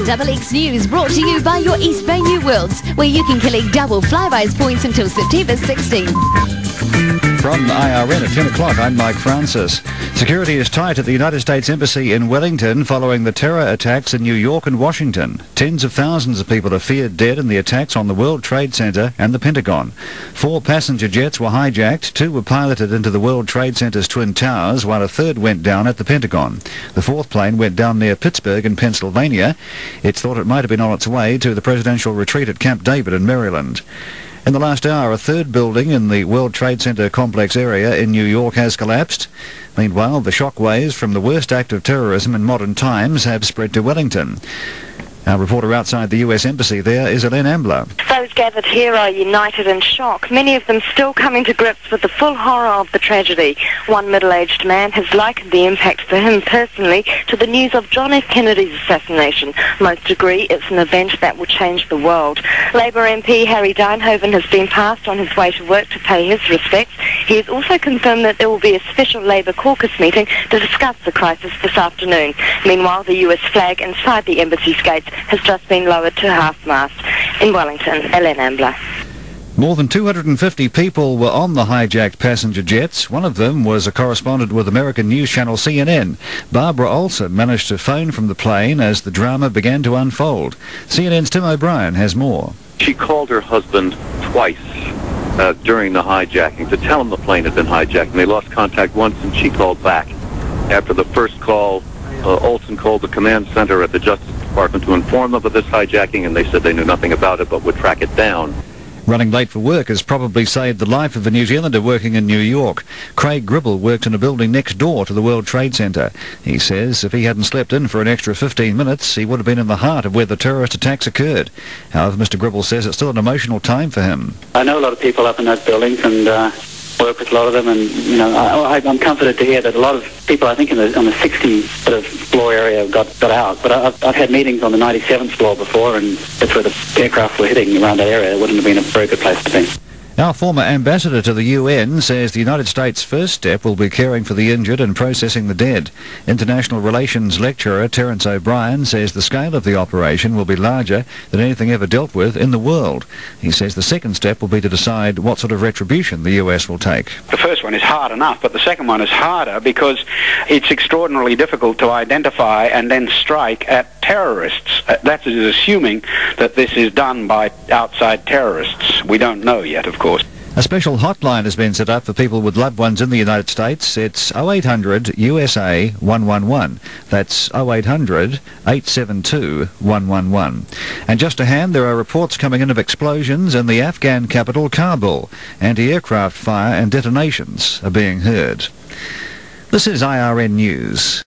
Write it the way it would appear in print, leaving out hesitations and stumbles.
XXX News brought to you by your East Bay New Worlds, where you can collect double Flybuys points until September 16th. From IRN at 10 o'clock, I'm Mike Francis. Security is tight at the United States Embassy in Wellington following the terror attacks in New York and Washington. Tens of thousands of people are feared dead in the attacks on the World Trade Center and the Pentagon. 4 passenger jets were hijacked, 2 were piloted into the World Trade Center's Twin Towers, while a third went down at the Pentagon. The 4th plane went down near Pittsburgh in Pennsylvania. It's thought it might have been on its way to the presidential retreat at Camp David in Maryland. In the last hour, a third building in the World Trade Center complex area in New York has collapsed. Meanwhile, the shockwaves from the worst act of terrorism in modern times have spread to Wellington. Our reporter outside the US Embassy there is Elaine Ambler. Those gathered here are united in shock, many of them still coming to grips with the full horror of the tragedy. One middle-aged man has likened the impact for him personally to the news of John F. Kennedy's assassination. Most agree it's an event that will change the world. Labour MP Harry Duynhoven has been passed on his way to work to pay his respects. He has also confirmed that there will be a special Labour caucus meeting to discuss the crisis this afternoon. Meanwhile, the US flag inside the embassy's gates has just been lowered to half-mast. In Wellington, Elaine Ambler. More than 250 people were on the hijacked passenger jets. One of them was a correspondent with American news channel CNN. Barbara Olson managed to phone from the plane as the drama began to unfold. CNN's Tim O'Brien has more. She called her husband twice during the hijacking to tell him the plane had been hijacked, and they lost contact once, and she called back. After the first call, Olson called the command center at the Justice Department to inform them of this hijacking, and they said they knew nothing about it but would track it down. Running late for work has probably saved the life of a New Zealander working in New York. Craig Gribble worked in a building next door to the World Trade Center. He says if he hadn't slept in for an extra 15 minutes, he would have been in the heart of where the terrorist attacks occurred. However, Mr. Gribble says it's still an emotional time for him. I know a lot of people up in that building and work with a lot of them, and you know, I'm comforted to hear that a lot of people, I think on the 60 sort of floor area got out. But I've had meetings on the 97th floor before, and that's where the aircraft were hitting around that area. It wouldn't have been a very good place to be. Our former ambassador to the UN says the United States' first step will be caring for the injured and processing the dead. International Relations lecturer Terence O'Brien says the scale of the operation will be larger than anything ever dealt with in the world. He says the second step will be to decide what sort of retribution the US will take. The first one is hard enough, but the second one is harder because it's extraordinarily difficult to identify and then strike at terrorists. That is assuming that this is done by outside terrorists. We don't know yet, of course. A special hotline has been set up for people with loved ones in the United States. It's 0800 USA 111. That's 0800 872 111. And just to hand, there are reports coming in of explosions in the Afghan capital, Kabul. Anti-aircraft fire and detonations are being heard. This is IRN News.